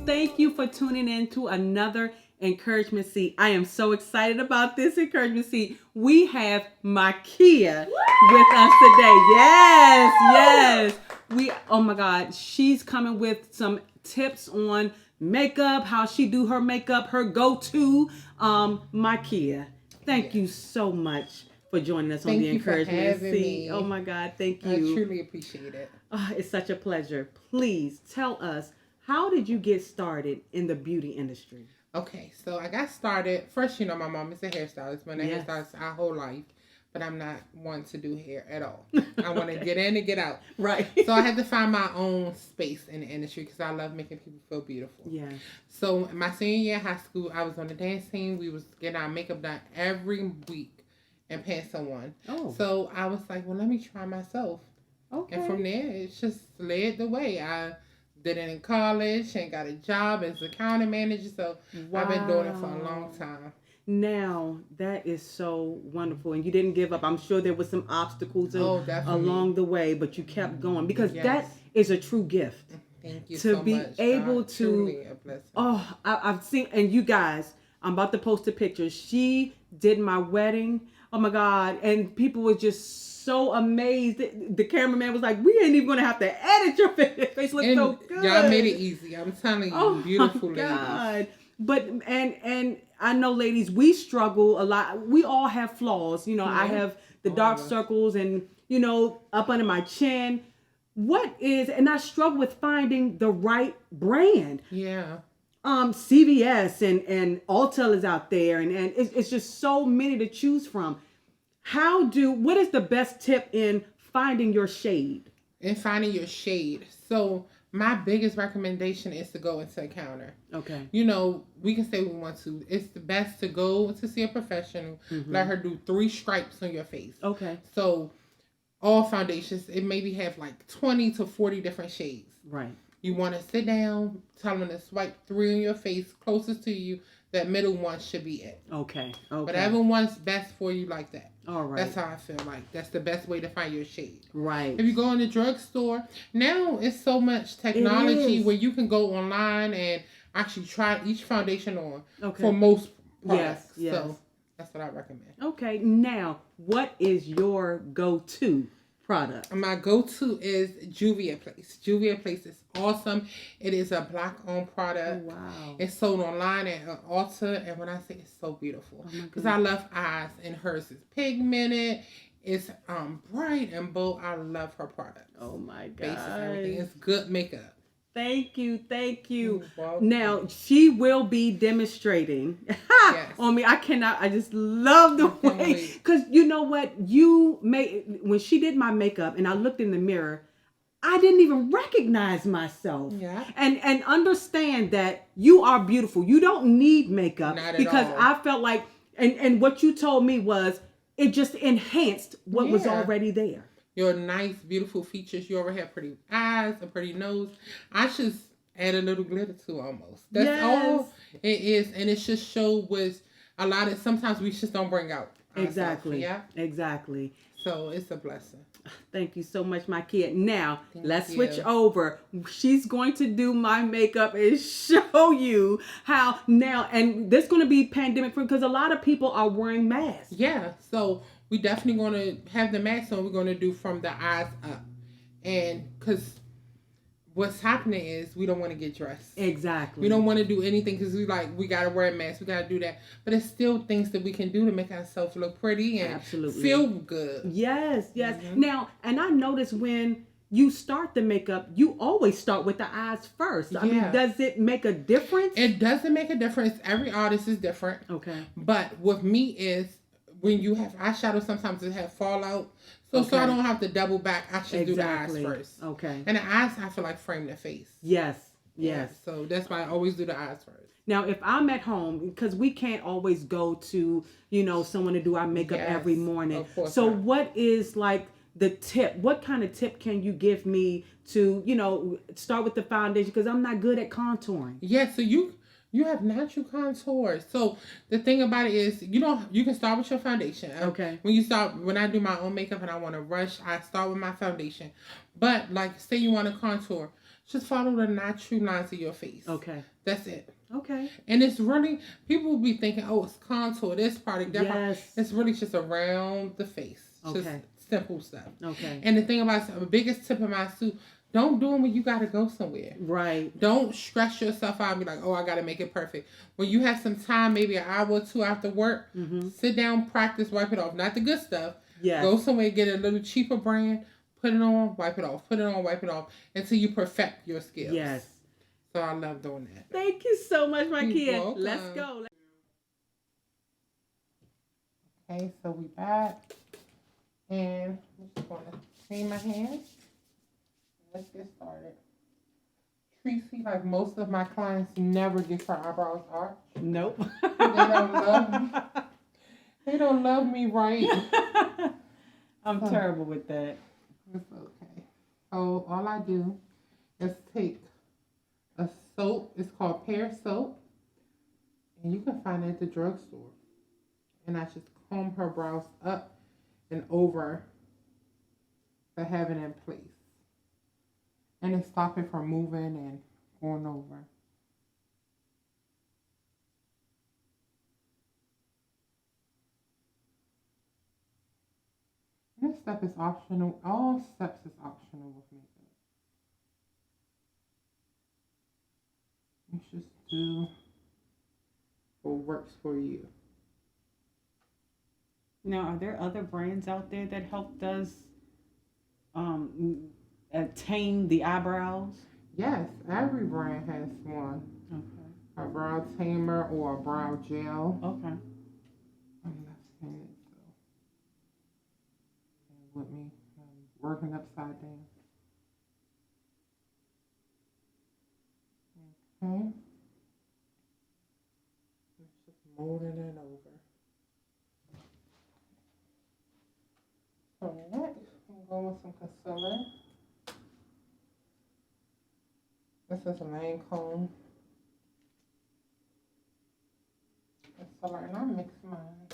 Thank you for tuning in to another encouragement seat. I am so excited about this encouragement seat. We have Makia with us today. Yes, yes. Oh my God, she's coming with some tips on makeup, how she do her makeup, her go-to. Makia, thank you so much for joining us on the encouragement seat. Oh my God, thank you. I truly appreciate it. It's such a pleasure. Please tell us, how did you get started in the beauty industry? Okay, so I got started. First, my mom is a hairstylist. Been a hairstylist our whole life, but I'm not one to do hair at all. I want to get in and get out. Right. So I had to find my own space in the industry because I love making people feel beautiful. Yeah. So my senior year of high school, I was on the dance team. We was getting our makeup done every week and paying someone. Oh. So I was like, well, let me try myself. Okay. And from there, it's just led the way. I did it in college and got a job as a county manager. So I've been doing it for a long time. Now, that is so wonderful. And you didn't give up. I'm sure there was some obstacles along the way, but you kept going because that is a true gift. Thank you to so be much. able to, truly a blessing. Oh, I've seen, and you guys, I'm about to post a picture. She did my wedding. Oh my God. And people were just so amazed. The cameraman was like, we ain't even gonna have to edit your face. Looks so good. Y'all made it easy. I'm telling you, beautiful ladies. God. But and I know, ladies, we struggle a lot. We all have flaws. I have the dark circles and up under my chin. And I struggle with finding the right brand. Yeah. CVS and Ulta is out there, and it's just so many to choose from. What is the best tip in finding your shade? So my biggest recommendation is to go into a counter. Okay. We can say we want to. It's the best to go to see a professional. Mm-hmm. Let her do 3 stripes on your face. Okay. So all foundations, it maybe have like 20 to 40 different shades. Right. You want to sit down, tell them to swipe 3 on your face closest to you. That middle one should be it. Okay. Whatever one's best for you, like that. All right. That's how I feel like. That's the best way to find your shade. Right. If you go in the drugstore, now it's so much technology where you can go online and actually try each foundation on for most products. Yes. So that's what I recommend. Okay. Now, what is your go-to product? My go-to is Juvia Place. Juvia Place is awesome. It is a black-owned product. Oh, wow. It's sold online at Ulta, and when I say it's so beautiful, because I love eyes, and hers is pigmented. It's bright and bold. I love her product. Oh my God! Basic everything. It's good makeup. Thank you. Now, she will be demonstrating on me. I just love the way, because you know what? When she did my makeup and I looked in the mirror, I didn't even recognize myself. Yeah. And understand that you are beautiful. You don't need makeup. Not at because all. I felt like, and what you told me was, it just enhanced what was already there. Your nice, beautiful features. You already have pretty eyes, a pretty nose. I just add a little glitter to almost. That's all it is. And it just show with a lot of, sometimes we just don't bring out ourselves. Exactly. Yeah. Exactly. So it's a blessing. Thank you so much, my kid. Now, let's switch over. She's going to do my makeup and show you how now, and this is going to be pandemic free because a lot of people are wearing masks. Yeah. So we definitely going to have the mask on. We're going to do from the eyes up. And because what's happening is we don't want to get dressed. Exactly. We don't want to do anything because we got to wear a mask. We got to do that. But it's still things that we can do to make ourselves look pretty and feel good. Yes. Mm-hmm. Now, and I notice when you start the makeup, you always start with the eyes first. I mean, does it make a difference? It doesn't make a difference. Every artist is different. Okay. But with me is when you have eyeshadow, sometimes it have fallout. So I don't have to double back. I should do the eyes first. Okay. And the eyes, I feel like frame the face. Yes. So that's why I always do the eyes first. Now, if I'm at home, because we can't always go to, someone to do our makeup every morning. Of course. So what is like the tip? What kind of tip can you give me to, start with the foundation? Because I'm not good at contouring. Yeah, so you have natural contours. So the thing about it is, you can start with your foundation. Okay. When I do my own makeup and I want to rush, I start with my foundation. But like, say you want to contour, Just follow the natural lines of your face. Okay. That's it. Okay. And it's really, people will be thinking, oh, it's contour, this part, that part. Yes. It's really just around the face. Okay. Just simple stuff. Okay. And the thing about the biggest tip of my suit, don't do them when you got to go somewhere. Right. Don't stress yourself out and be like, oh, I got to make it perfect. When you have some time, maybe an hour or two after work, sit down, practice, wipe it off. Not the good stuff. Yes. Go somewhere, get a little cheaper brand, put it on, wipe it off. Put it on, wipe it off until you perfect your skills. Yes. So I love doing that. Thank you so much, Markia. Let's go. Okay, so we back. And I'm just going to clean my hands. Let's get started. Tracy, like most of my clients, never get her eyebrows arched. Nope. They don't love me. They don't love me right. I'm terrible with that. It's okay. So all I do is take a soap. It's called Pear soap. And you can find it at the drugstore. And I just comb her brows up and over to have it in place. And it stops it from moving and going over. This step is optional. All steps is optional with makeup. You just do what works for you. Now, are there other brands out there that help us tame the eyebrows? Yes, every brand has one. Okay. A brow tamer or a brow gel. Okay. I'm left-handed, so bear with me. I'm working upside down. Okay. It's just molding it over. So next, I'm going with some concealer. This is a Lancome concealer, and I mix mine.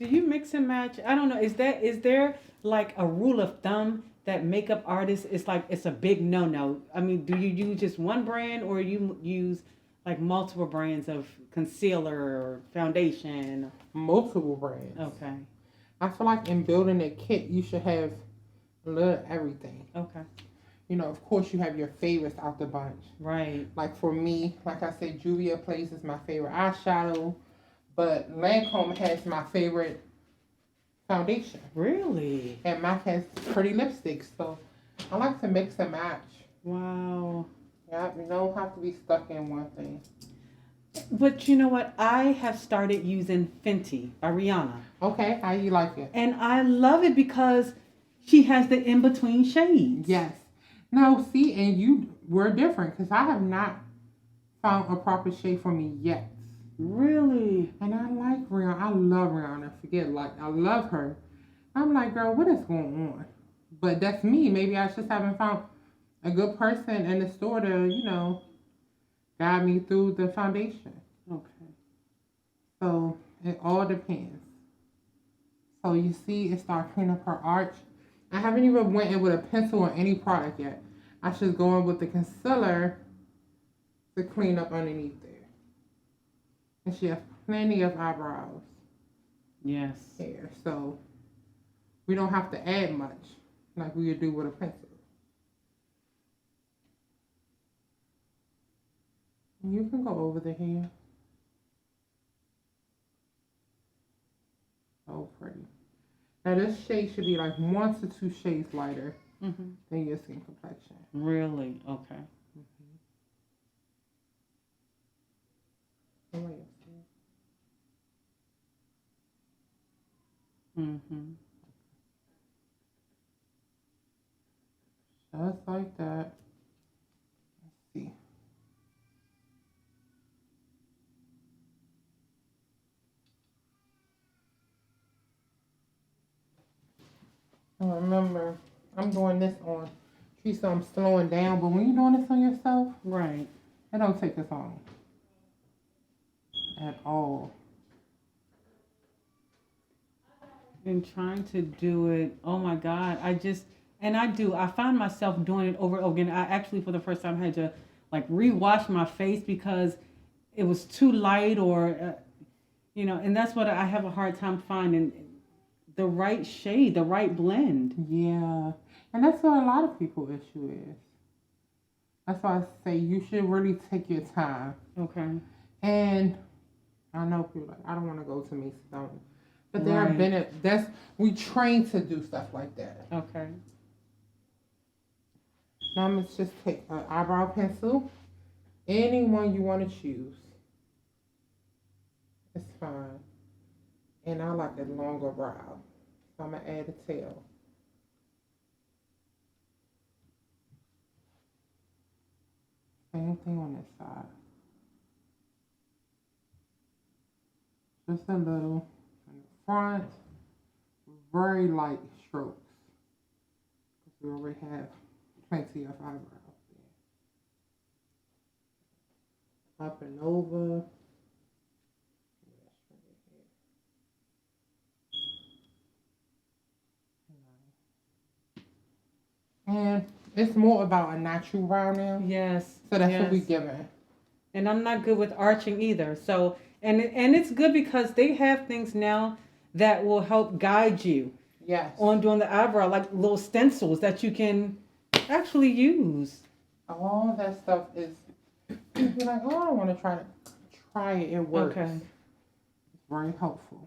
Do you mix and match? I don't know. Is there like a rule of thumb that makeup artists is like it's a big no-no? I mean, do you use just one brand or you use like multiple brands of concealer or foundation? Multiple brands. Okay. I feel like in building a kit, you should have a little of everything. Okay. You know, of course, you have your favorites out the bunch. Right. Like for me, like I said, Julia Place is my favorite eyeshadow, but Lancome has my favorite foundation. Really? And MAC has pretty lipsticks, so I like to mix and match. Wow. Yeah, you don't have to be stuck in one thing. But you know what? I have started using Fenty by Rihanna. Okay, how you like it? And I love it because she has the in-between shades. Yes. No, see, and we're different because I have not found a proper shade for me yet. Really? And I like Rihanna. I love Rihanna. I love her. I'm like, girl, what is going on? But that's me. Maybe I just haven't found a good person in the store to, guide me through the foundation. Okay. So it all depends. So you see, it started cleaning up her arch. I haven't even went in with a pencil or any product yet. I should go in with the concealer to clean up underneath there. And she has plenty of eyebrows. Yes. Here, so we don't have to add much like we would do with a pencil. You can go over the hair. So pretty. Now this shade should be like 1 to 2 shades lighter than your skin complexion. Really? Okay. Just like that. Let's see. And remember, I'm doing this on Teresa, I'm slowing down, but when you're doing this on yourself, Right. it don't take as long at all. And trying to do it, oh my God, And I do. I find myself doing it over and over again. I actually, for the first time, had to like rewash my face because it was too light, or and that's what I have a hard time finding the right shade, the right blend. Yeah, and that's what a lot of people issue is. That's why I say you should really take your time. Okay. And I know people like, I don't want to go to Macy's, but there have been we train to do stuff like that. Okay. Now I'm gonna just take an eyebrow pencil, any one you want to choose. It's fine. And I like a longer brow, so I'm gonna add a tail. Same thing on this side. Just a little in the front, very light strokes, because we already have plenty of eyebrows there. Up and over. And it's more about a natural brow now. Yes. So that's what we giving. And I'm not good with arching either. So and it's good because they have things now that will help guide you. Yes. On doing the eyebrow, like little stencils that you can actually use. All that stuff is you're like, oh, I want to try it. It works. Okay. It's very helpful.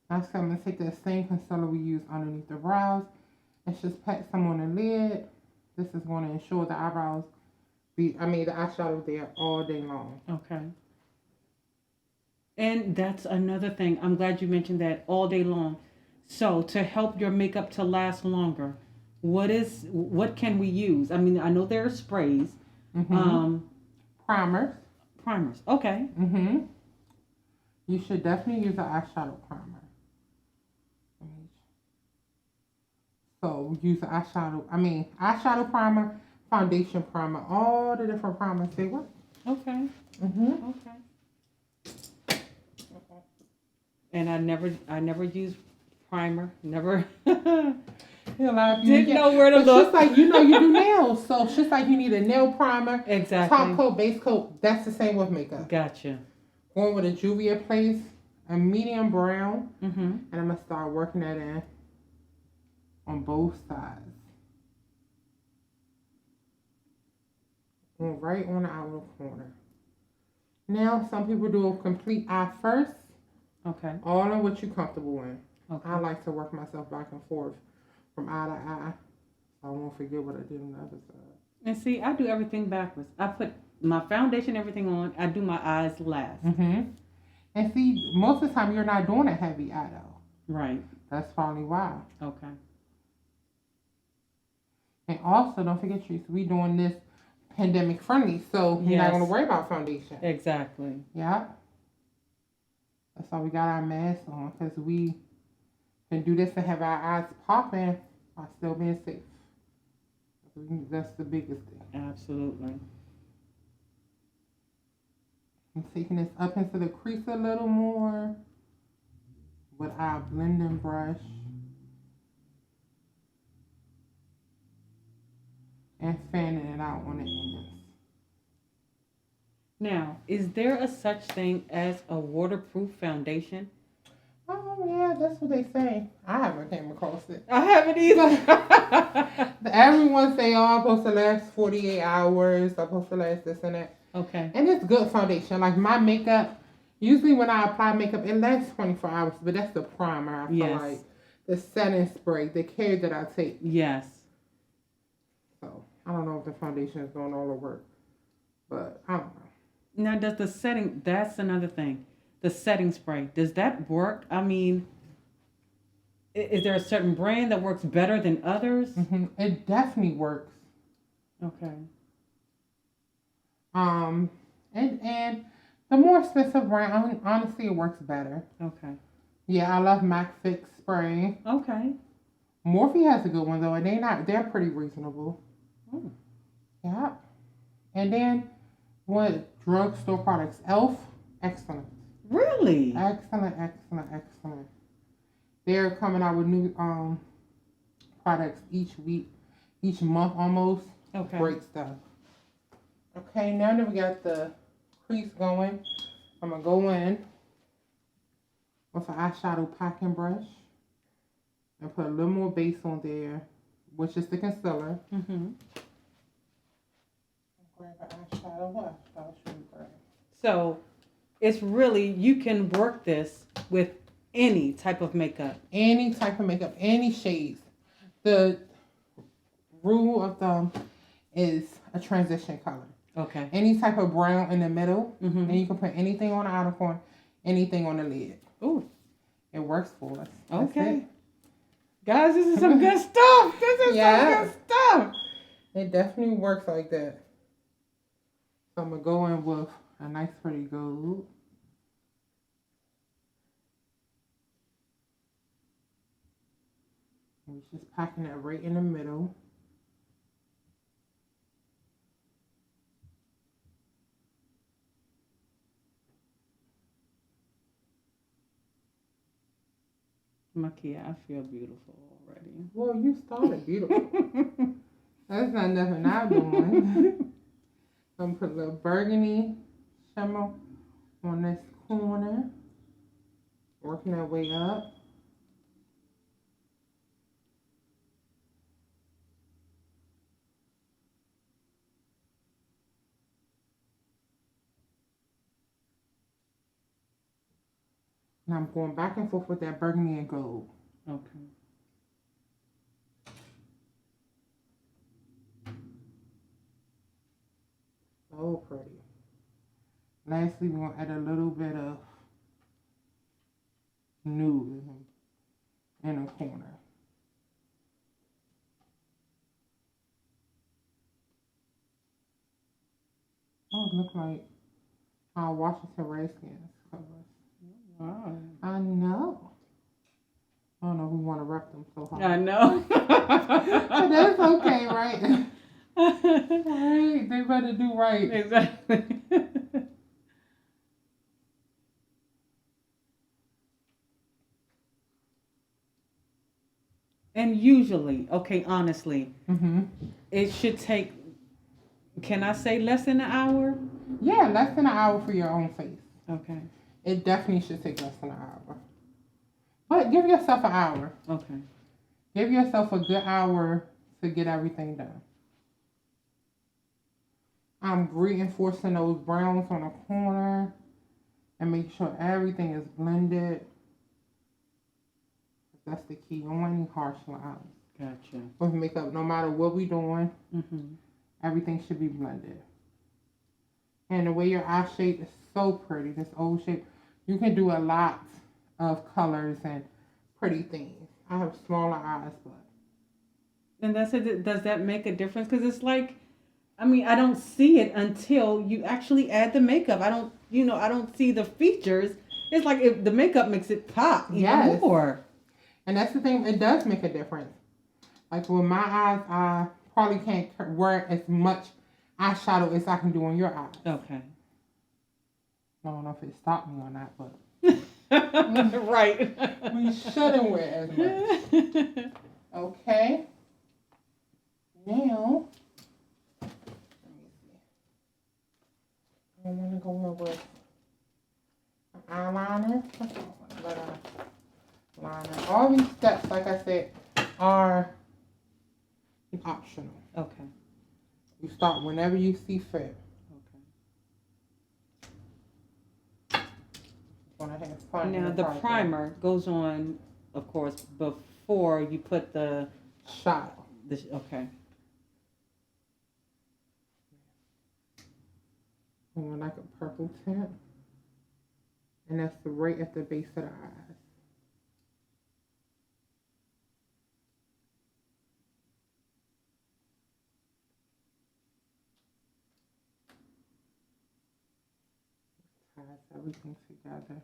Now I'm gonna take that same concealer we use underneath the brows. And just pat some on the lid. This is going to ensure the eyebrows the eyeshadow there all day long. Okay. And that's another thing. I'm glad you mentioned that, all day long. So to help your makeup to last longer, what can we use? I mean, I know there are sprays. Mm-hmm. Primers. Okay. Mm-hmm. You should definitely use an eyeshadow primer. So use the eyeshadow primer, foundation primer, all the different primers they work. Okay. Okay. And I never use primer. Never. Didn't know where to look. It's just like, you do nails, so it's just like you need a nail primer. Exactly. Top coat, base coat. That's the same with makeup. Gotcha. Going with a Juvia's Place, a medium brown, and I'm gonna start working that in. On both sides. And right on the outer corner. Now, some people do a complete eye first. Okay. All in what you're comfortable in. Okay. I like to work myself back and forth from eye to eye. So I won't forget what I did on the other side. And see, I do everything backwards. I put my foundation, everything on. I do my eyes last. Mm-hmm. And see, most of the time you're not doing a heavy eye though. Right. That's probably why. Okay. And also, don't forget, Teresa, we doing this pandemic friendly, so you're not going to worry about foundation. Exactly. Yeah. That's why we got our masks on, because we can do this and have our eyes popping while still being safe. That's the biggest thing. Absolutely. I'm taking this up into the crease a little more with our blending brush. And fanning it out on the ends. Now, is there a such thing as a waterproof foundation? Oh, yeah, that's what they say. I haven't came across it. I haven't either. Everyone say, oh, I'm supposed to last 48 hours. I'm supposed to last this and that. Okay. And it's good foundation. Like my makeup, usually when I apply makeup, it lasts 24 hours. But that's the primer. I feel like the setting spray, the care that I take. Yes. So I don't know if the foundation is doing all the work, but I don't know. Now, does the setting, that's another thing. The setting spray, does that work? I mean, is there a certain brand that works better than others? Mm-hmm. It definitely works. Okay. And the more expensive brand, honestly, it works better. Okay. Yeah, I love MAC Fix spray. Okay. Morphe has a good one though, and they're pretty reasonable. Oh. Yeah. And then what drugstore products? Elf, excellent. Really? Excellent. They're coming out with new products each week, each month almost. Okay. Great stuff. Okay, now that we got the crease going, I'm going to go in with an eyeshadow packing brush and put a little more base on there, which is the concealer. Mm-hmm. Grab an eyeshadow. What eyeshadow should we grab? So it's really, you can work this with any type of makeup. Any type of makeup, any shades. The rule of thumb is a transition color. Okay. Any type of brown in the middle, and you can put anything on the outer corner, anything on the lid. Ooh. It works for us. Okay. Guys, this is some good stuff. This is some good stuff. It definitely works like that. So I'm going to go in with a nice pretty gold. We're just packing it right in the middle. Makia, I feel beautiful already. Well, you started beautiful. That's not nothing I'm doing. I'm going to put a little burgundy shimmer on this corner. Working our way up. And I'm going back and forth with that burgundy and gold. Okay. So pretty. Lastly, we're going to add a little bit of nude in the corner. Oh, it looks like Washington Redskins covers. Wow. I know. I don't know if we want to rep them so hard. I know. But that's okay, right? Right. They better do right. Exactly. And usually, okay, honestly, it should take, can I say less than an hour? Yeah, less than an hour for your own face. Okay. It definitely should take less than an hour. But give yourself an hour. Okay. Give yourself a good hour to get everything done. I'm reinforcing those browns on the corner and make sure everything is blended. That's the key. You don't want any harsh lines. Gotcha. With makeup, no matter what we're doing, everything should be blended. And the way your eye shape is so pretty, this old shape, you can do a lot of colors and pretty things. I have smaller eyes, but. And that's it. Does that make a difference? Because it's like, I mean, I don't see it until you actually add the makeup. I don't see the features. It's like if the makeup makes it pop even more. And that's the thing, it does make a difference. Like with my eyes, I probably can't wear as much eyeshadow as I can do on your eyes. Okay. I don't know if it stopped me or not, but. Right. We shouldn't wear as much. Okay. Now, let me see. I want to go in with an eyeliner. Liner. All these steps, like I said, are optional. Okay. You start whenever you see fit. Okay. Now the primer goes on, of course, before you put the shot. Okay. And like a purple tint, and that's right at the base of the eyes. Ties everything together.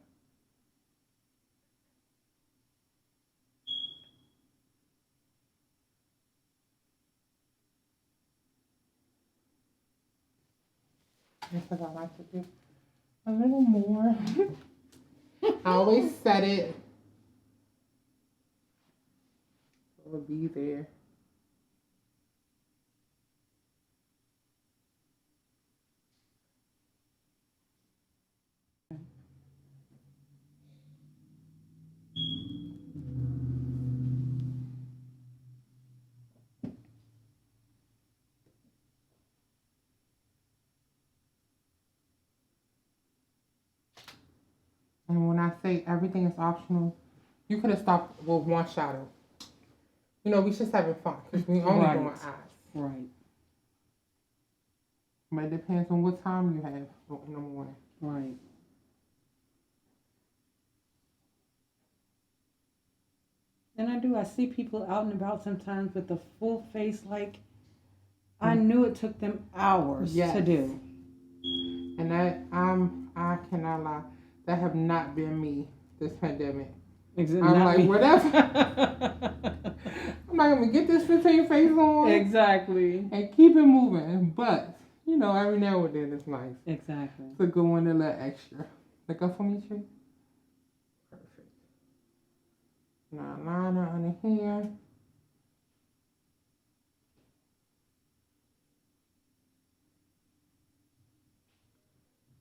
Because I like to do a little more. I always set it will be there. And when I say everything is optional, you could have stopped with one shadow. You know, we just having fun because we only doing eyes. Right. But it depends on what time you have in the morning. Right. And I see people out and about sometimes with the full face, like, I knew it took them hours to do. And that, I cannot lie, that have not been me this pandemic. Exactly. I'm like, whatever. I'm not going to get this 15 face on. Exactly. And keep it moving. But, you know, every now and then it's nice. Exactly. To go in a little extra. Look up for me, Tree. Perfect. Now, liner under here.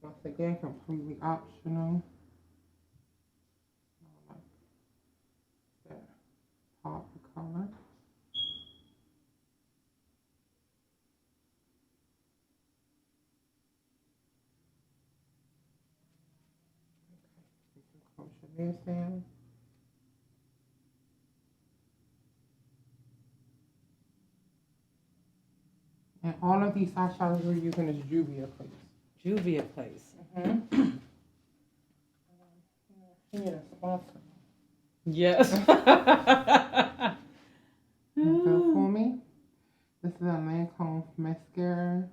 Once again, completely optional. I like that pop color. Close your lids down. And all of these eyeshadows we're using is Juvia Place. Juvia Place. Mm-hmm. Need a sponsor. Yes. So for me, this is a Lancome mascara.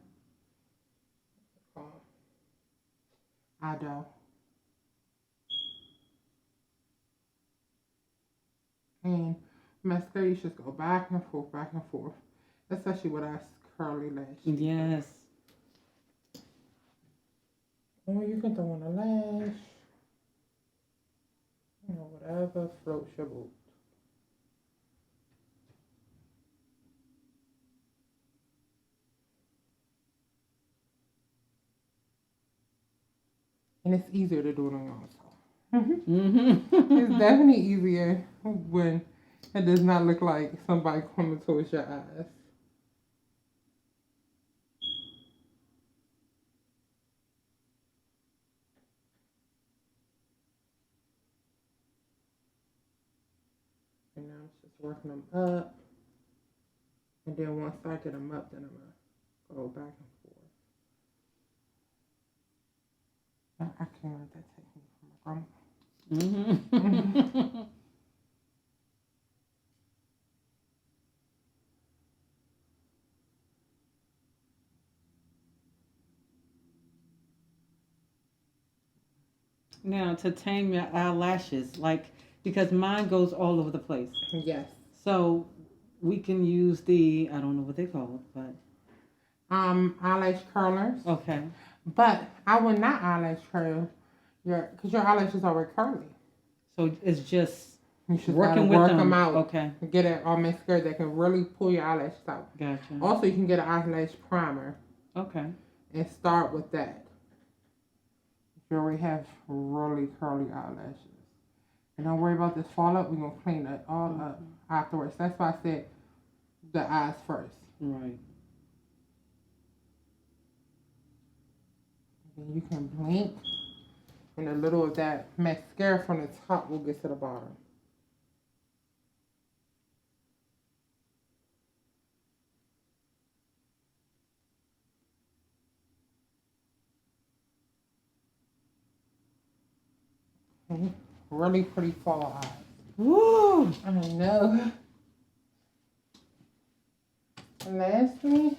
Eyebrow. And mascara, you should go back and forth, especially with our curly lashes. Yes. Or you can throw on a lash. You know, whatever floats your boat. And it's easier to do it on your own. Mm-hmm. It's definitely easier when it does not look like somebody coming towards your eyes. And now I'm just working them up. And then once I get them up, then I'm going to go back and forth. I can't let that take me from my grandma. Now, to tame your eyelashes, like, because mine goes all over the place. Yes. So we can use the, I don't know what they call it, but eyelash curlers. Okay. But I would not eyelash curl because your eyelashes are already curly. So it's just you should working with them out. Okay. Get a mascara that can really pull your eyelashes out. Gotcha. Also, you can get an eyelash primer. Okay. And start with that. You already have really curly eyelashes. And don't worry about this fallout. We're going to clean that all up afterwards. That's why I said the eyes first. Right. And you can blink. And a little of that mascara from the top will get to the bottom. Really pretty fall eyes. Woo! I know. Lastly,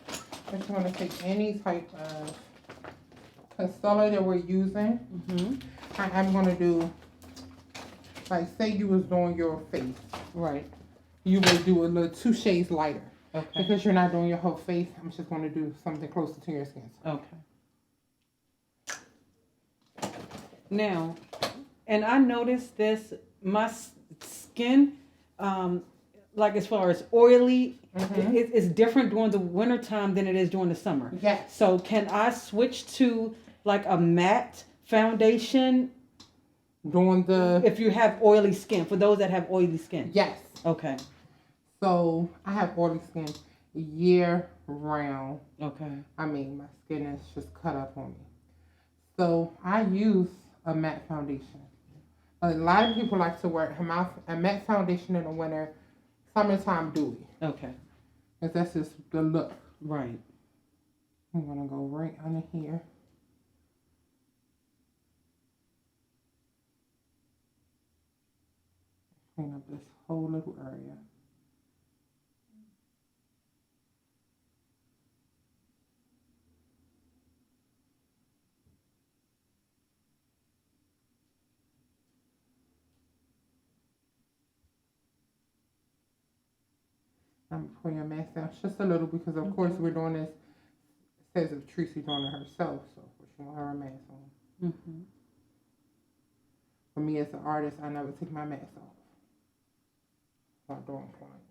I just want to take any type of concealer that we're using. I'm going to do, like, say you was doing your face. Right. You would do a little 2 shades lighter. Okay. Because you're not doing your whole face, I'm just going to do something closer to your skin. Okay. Now, and I noticed this, my skin, like as far as oily, it's different during the winter time than it is during the summer. Yes. So can I switch to like a matte foundation if you have oily skin, for those that have oily skin? Yes. Okay. So I have oily skin year round. Okay. I mean, my skin is just cut up on me. So I use a matte foundation. A lot of people like to wear a matte foundation in the winter, summertime dewy. Okay. Because that's just the look. Right. I'm going to go right under here. Clean up this whole little area. I'm putting your mask down just a little because, of course, we're doing this. It says if Tracy's doing it herself, so she won't have her mask on. Mm-hmm. For me as an artist, I never take my mask off while doing clients.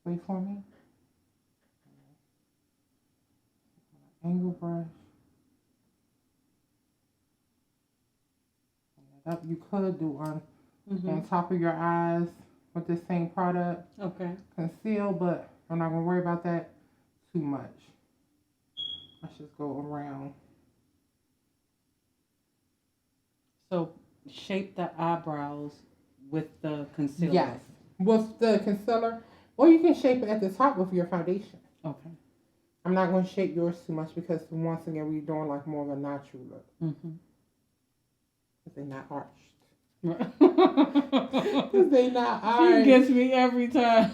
Wait for me. Angle brush. You could do on top of your eyes with the same product. Okay. Conceal, but I'm not gonna worry about that too much. Let's just go around. So shape the eyebrows with the concealer. Yes, with the concealer, or you can shape it at the top with your foundation. Okay. I'm not going to shape yours too much because once again we're doing like more of a natural look. Because they're not arched. Because they're not arched. She gets me every time.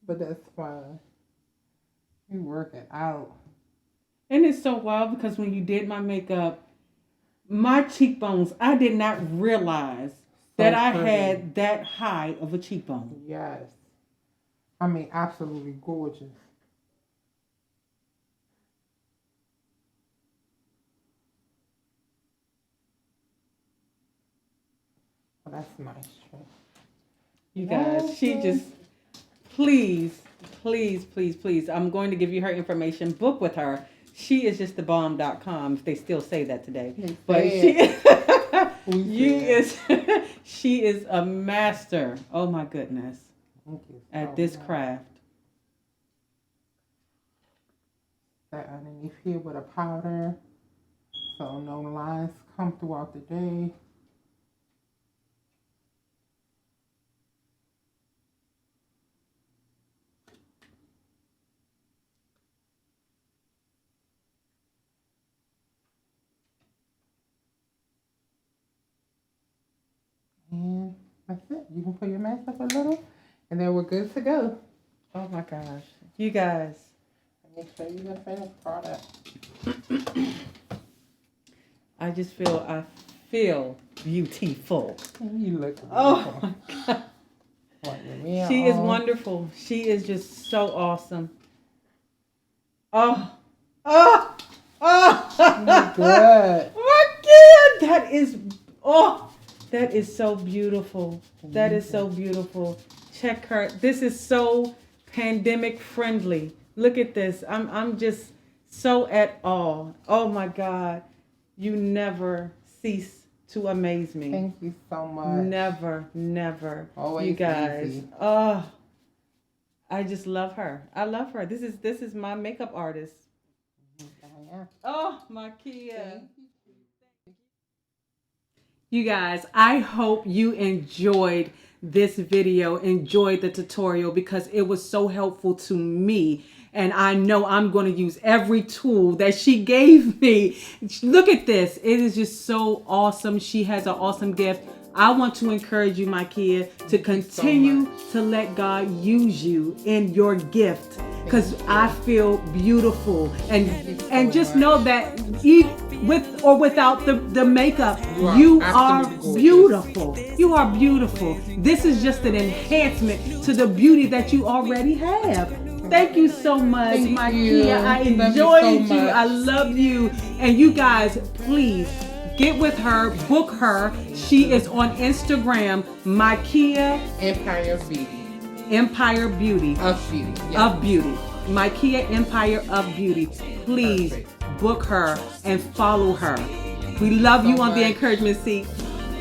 But that's fine. You work it out. And it's so wild because when you did my makeup, my cheekbones, I did not realize that I had that high of a cheekbone. Yes. I mean, absolutely gorgeous. Well, that's nice. You guys, she just, please, I'm going to give you her information. Book with her. She is just thebomb.com, if they still say that today. But she is a master. Oh my goodness. Thank you at this craft. That underneath here with a powder, so no lines come throughout the day. And that's it. You can put your mask up a little, and then we're good to go. Oh my gosh. You guys. Make sure you the finished product. I feel beautiful. You look beautiful. Oh my God. She is wonderful. She is just so awesome. Oh. Good. My God. That is so beautiful. That is so beautiful. Check her. This is so pandemic friendly. Look at this. I'm just so at awe. Oh my God. You never cease to amaze me. Thank you so much. Never. Always you guys. easy. Oh, I just love her. I love her. This is my makeup artist. Yeah. Oh, my Kia. You guys, I hope you enjoyed this video, enjoyed the tutorial, because it was so helpful to me. And I know I'm going to use every tool that she gave me. Look at this. It is just so awesome. She has an awesome gift. I want to encourage you, my kid, to continue to let God use you in your gift, because I feel beautiful. And just know that with or without the makeup, you are beautiful. You are beautiful. This is just an enhancement to the beauty that you already have. Thank you so much, Thank you. Makia. I enjoyed Love you so you. I much. love you. And you guys, please get with her, book her. She is on Instagram, Makia Empire Beauty. Empire Beauty. Of Beauty. Yes. Of Beauty. Makia Empire of Beauty. Please book her and follow her. We love you on the encouragement seat.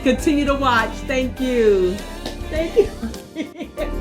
Continue to watch. Thank you. Thank you.